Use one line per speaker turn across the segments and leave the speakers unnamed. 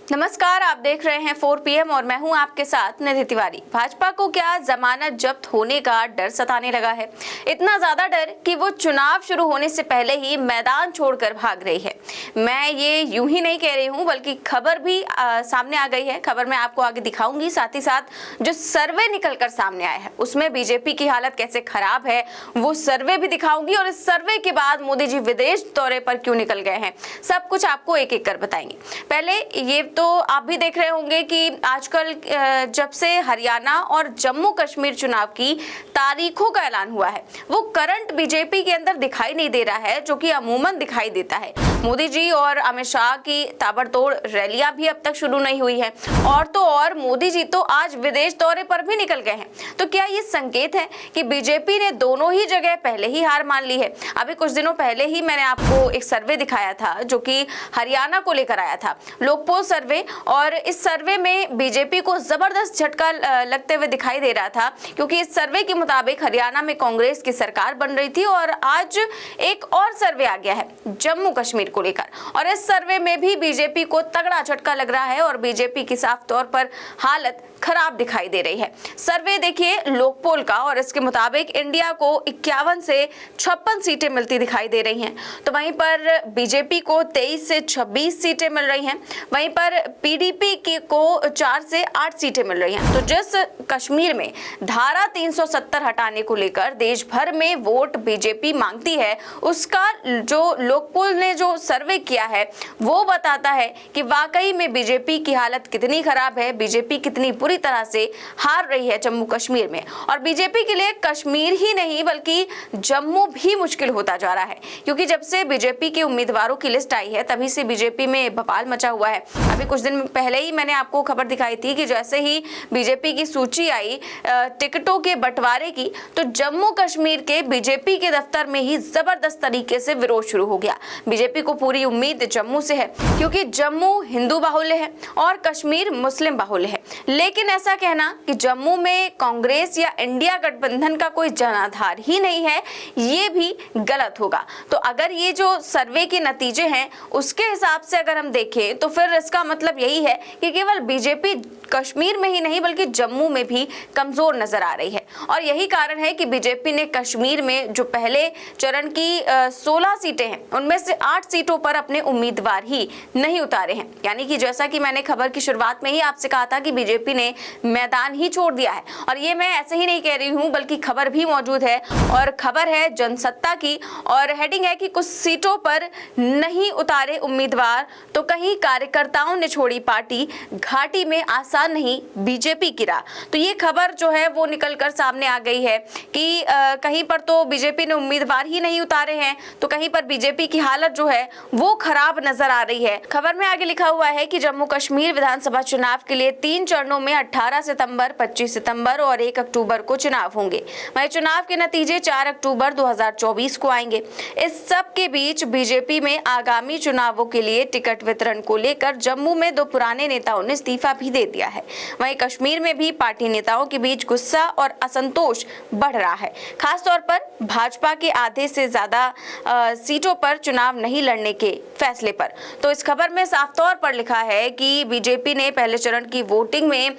नमस्कार, आप देख रहे हैं 4 PM और मैं हूं आपके साथ निधि तिवारी। भाजपा को क्या जमानत जब्त होने का डर सताने लगा है? इतना ज्यादा डर कि वो चुनाव शुरू होने से पहले ही मैदान छोड़कर भाग रही है। मैं ये यूं ही नहीं कह रही हूं, बल्कि खबर भी सामने आ गई है। खबर मैं आपको आगे दिखाऊंगी। साथ ही साथ जो सर्वे निकलकर सामने आया है उसमें बीजेपी की हालत कैसे खराब है वो सर्वे भी दिखाऊंगी, और इस सर्वे के बाद मोदी जी विदेश दौरे पर क्यों निकल गए हैं, सब कुछ आपको एक एक कर बताएंगे। पहले ये तो आप भी देख रहे होंगे कि आजकल जब से हरियाणा और जम्मू कश्मीर चुनाव की तारीखों का ऐलान हुआ है, वो करंट बीजेपी के अंदर दिखाई नहीं दे रहा है, जो कि अमूमन दिखाई देता है। मोदी जी और अमित शाह की ताबड़तोड़ रैलियां भी अब तक शुरू नहीं हुई है, और तो और मोदी जी तो आज विदेश दौरे पर भी निकल गए हैं। तो क्या ये संकेत है कि बीजेपी ने दोनों ही जगह पहले ही हार मान ली है? अभी कुछ दिनों पहले ही मैंने आपको एक सर्वे दिखाया था जो कि हरियाणा को लेकर आया था, लोकपोल सर्वे, और इस सर्वे में बीजेपी को जबरदस्त झटका लगते हुए दिखाई दे रहा था, क्योंकि इस सर्वे के मुताबिक हरियाणा में कांग्रेस की सरकार बन रही थी। और आज एक और सर्वे आ गया है जम्मू कश्मीर को लेकर, और इस सर्वे में भी बीजेपी को तगड़ा झटका लग रहा है और बीजेपी की साफ तौर पर हालत खराब दिखाई दे रही है। सर्वे देखिए लोकपोल का, और इसके मुताबिक इंडिया को 51 से 56 सीटें मिलती दिखाई दे रही हैं। तो वहीं पर बीजेपी को 23 से 26 सीटें मिल रही हैं, वहीं पर पीडीपी को 4 से 8 सीटें मिल रही हैं। तो जिस कश्मीर में धारा 370 हटाने को लेकर देश भर में वोट बीजेपी मांगती है, उसका जो लोकपोल ने जो सर्वे किया है वो बताता है कि वाकई में बीजेपी की हालत कितनी खराब है, बीजेपी कितनी पूरी तरह से हार रही है जम्मू कश्मीर में। और बीजेपी के लिए कश्मीर ही नहीं बल्कि जम्मू भी मुश्किल होता जा रहा है, क्योंकि जब से बीजेपी के उम्मीदवारों की लिस्ट आई है तभी से बीजेपी में बवाल मचा हुआ है। अभी कुछ दिन पहले ही मैंने आपको खबर दिखाई थी कि जैसे ही बीजेपी की सूची आई टिकटों के बंटवारे की, तो जम्मू कश्मीर के बीजेपी के दफ्तर में ही जबरदस्त तरीके से विरोध शुरू हो गया। बीजेपी को पूरी उम्मीद जम्मू से है, क्योंकि जम्मू हिंदू बाहुल्य है और कश्मीर मुस्लिम बाहुल्य है। लेकिन ऐसा कहना कि जम्मू में कांग्रेस या इंडिया गठबंधन का कोई जनाधार ही नहीं है, ये भी गलत होगा। तो अगर ये जो सर्वे के नतीजे हैं उसके हिसाब से अगर हम देखें तो फिर इसका मतलब यही है कि केवल बीजेपी कश्मीर में ही नहीं बल्कि जम्मू में भी कमजोर नजर आ रही है। और यही कारण है कि बीजेपी ने कश्मीर में जो पहले चरण की 16 सीटें हैं उनमें से 8 सीटों पर अपने उम्मीदवार ही नहीं उतारे हैं। यानी कि जैसा कि मैंने खबर की शुरुआत में ही आपसे कहा था कि बीजेपी ने मैदान ही छोड़ दिया है, और ये मैं ऐसे ही नहीं कह रही हूँ बल्कि खबर भी मौजूद है, और खबर है जनसत्ता की, और हेडिंग है कि कुछ सीटों पर नहीं उतारे उम्मीदवार तो कहीं कार्यकर्ताओं ने छोड़ी पार्टी, घाटी में आसान नहीं बीजेपी की राह। तो ये खबर जो है वो निकलकर सामने आ गई है कि कहीं पर तो बीजेपी ने उम्मीदवार ही नहीं उतारे हैं, तो कहीं पर बीजेपी की हालत जो है वो खराब नजर आ रही है। खबर में आगे लिखा हुआ है कि जम्मू कश्मीर विधानसभा चुनाव के लिए 3 चरणों में 18 सितंबर, 25 सितंबर और 1 अक्टूबर को चुनाव होंगे। वहीं चुनाव के नतीजे 4 अक्टूबर 2024 को आएंगे। इस सब के बीच बीजेपी में आगामी चुनावों के लिए टिकट वितरण को लेकर जम्मू में 2 पुराने नेताओं ने इस्तीफा भी दे दिया है। वहीं कश्मीर में भी पार्टी नेताओं के बीच गुस्सा और असंतोष बढ़ रहा है, खासतौर पर भाजपा के आधे से ज्यादा सीटों पर चुनाव नहीं लड़ने के फैसले पर। तो इस खबर में साफ तौर पर लिखा है कि बीजेपी ने पहले चरण की वोटिंग में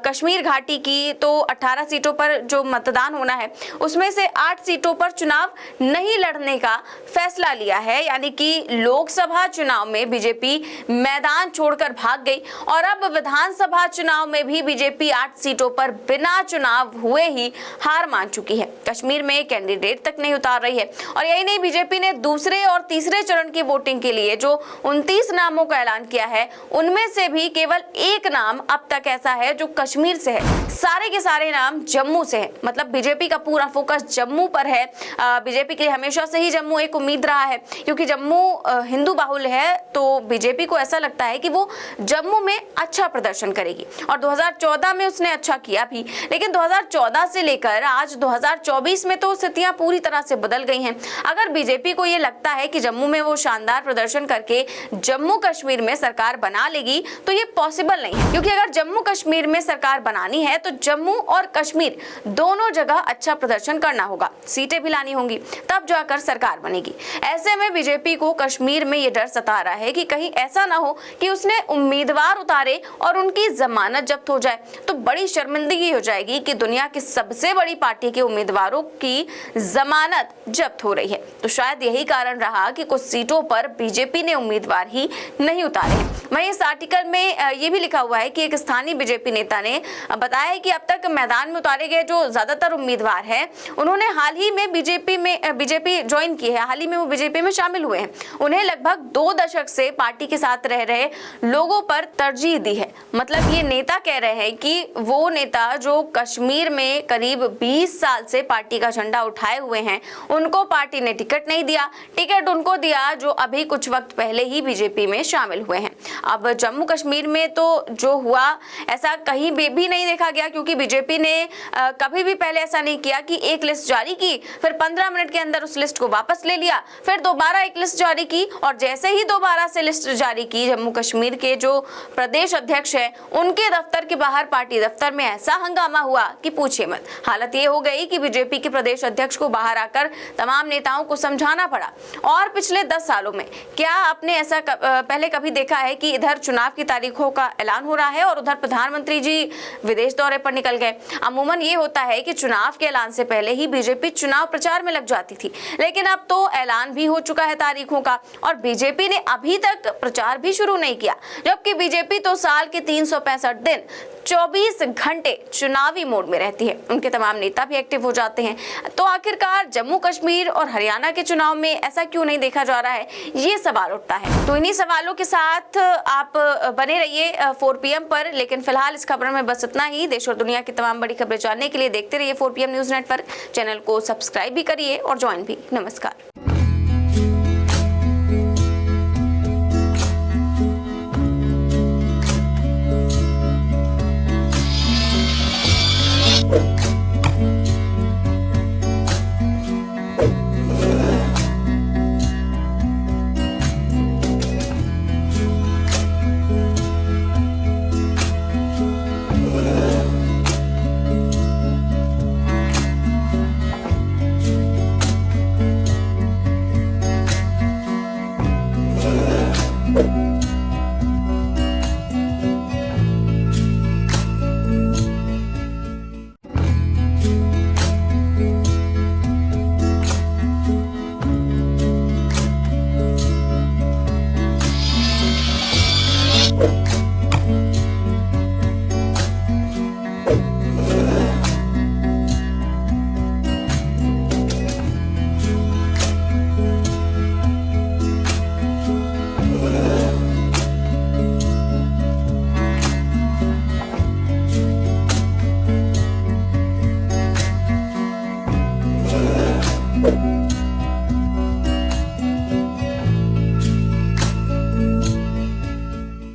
कश्मीर घाटी की तो 18 सीटों पर जो मतदान होना है उसमें से 8 सीटों पर चुनाव नहीं लड़ने का फैसला लिया है। यानी कि लोकसभा चुनाव में बीजेपी मैदान छोड़कर भाग गई, और अब विधानसभा चुनाव में भी बीजेपी 8 सीटों पर बिना चुनाव हुए ही हार मान चुकी है। कश्मीर में कैंडिडेट तक नहीं उतार रही है, और यही नहीं, बीजेपी ने दूसरे और तीसरे चरण की वोटिंग के लिए जो 29 नामों का ऐलान किया है उनमें से भी केवल 1 नाम अब तक ऐसा है जो कश्मीर से है, सारे के सारे नाम जम्मू से है। मतलब बीजेपी का पूरा फोकस जम्मू पर है। बीजेपी के लिए हमेशा से ही जम्मू एक उम्मीद रहा है, क्योंकि जम्मू हिंदू बाहुल्य है, तो बीजेपी को ऐसा लगता है कि वो जम्मू में अच्छा प्रदर्शन करेगी, और 2014 में उसने अच्छा किया भी। लेकिन 2014 से लेकर आज 2024 में तो स्थितियां पूरी तरह से बदल गई हैं। अगर बीजेपी को ये लगता है कि जम्मू में वो शानदार प्रदर्शन प्रदर्शन करके जम्मू कश्मीर में सरकार बना लेगी तो ये पॉसिबल नहीं है, क्योंकि अगर जम्मू कश्मीर में सरकार बनानी है तो जम्मू और कश्मीर दोनों जगह अच्छा प्रदर्शन करना होगा, सीटें भी लानी होंगी, तब जाकर सरकार बनेगी। ऐसे में बीजेपी को कश्मीर में ये डर सता रहा है कि कहीं ऐसा ना हो कि उसने उम्मीदवार उतारे और उनकी जमानत जब्त हो जाए, तो बड़ी शर्मिंदगी हो जाएगी कि दुनिया की सबसे बड़ी पार्टी के उम्मीदवारों की जमानत जब्त हो रही है। तो शायद यही कारण रहा कि कुछ सीटों पर बीजेपी ने उम्मीदवार ही नहीं उतारे। वहीं इस आर्टिकल में ये भी लिखा हुआ है कि एक स्थानीय बीजेपी नेता ने बताया है कि अब तक मैदान में उतारे गए जो ज्यादातर उम्मीदवार हैं, उन्होंने हाल ही में बीजेपी ज्वाइन की है, हाल ही में वो बीजेपी में शामिल हुए हैं। उन्हें लगभग 2 दशक से पार्टी के साथ रह रहे लोगों पर तरजीह दी है। मतलब ये नेता कह रहे हैं कि वो नेता जो कश्मीर में करीब 20 साल से पार्टी का झंडा उठाए हुए हैं, उनको पार्टी ने टिकट नहीं दिया, टिकट उनको दिया जो अभी कुछ वक्त पहले ही बीजेपी में शामिल हुए हैं। अब जम्मू कश्मीर में तो जो हुआ ऐसा कहीं भी नहीं देखा गया, क्योंकि बीजेपी ने कभी भी पहले ऐसा नहीं किया कि एक लिस्ट जारी की, फिर 15 मिनट के अंदर उस लिस्ट को वापस ले लिया, फिर दोबारा एक लिस्ट जारी की, और जैसे ही दोबारा से लिस्ट जारी की, जम्मू कश्मीर के जो प्रदेश अध्यक्ष है उनके दफ्तर के बाहर पार्टी दफ्तर में ऐसा हंगामा हुआ कि पूछिए मत। हालत ये हो गई कि बीजेपी के प्रदेश अध्यक्ष को बाहर आकर तमाम नेताओं को समझाना पड़ा। और पिछले 10 सालों में क्या आपने ऐसा पहले कभी देखा है कि इधर चुनाव की तारीखों का ऐलान हो रहा है और उधर प्रधानमंत्री जी विदेश दौरे पर निकल गए? अमूमन ये होता है कि चुनाव के ऐलान से पहले ही बीजेपी चुनाव प्रचार में लग जाती थी, लेकिन अब तो ऐलान भी हो चुका है तारीखों का और बीजेपी ने अभी तक प्रचार भी शुरू नहीं किया, जबकि बीजेपी तो साल के 365 दिन 24 घंटे चुनावी मोड में रहती है। उनके तमाम नेता भी एक्टिव हो जाते हैं। तो आखिरकार जम्मू कश्मीर और हरियाणा के चुनाव में ऐसा क्यों नहीं देखा जा रहा है, ये सवाल उठता है। तो इन्हीं सवालों के साथ आप बने रहिए 4 PM पर। लेकिन फिलहाल इस खबर में बस इतना ही। देश और दुनिया की तमाम बड़ी खबरें जानने के लिए देखते रहिए 4 PM न्यूज नेटवर्क। चैनल को सब्सक्राइब भी करिए और ज्वाइन भी। नमस्कार।
you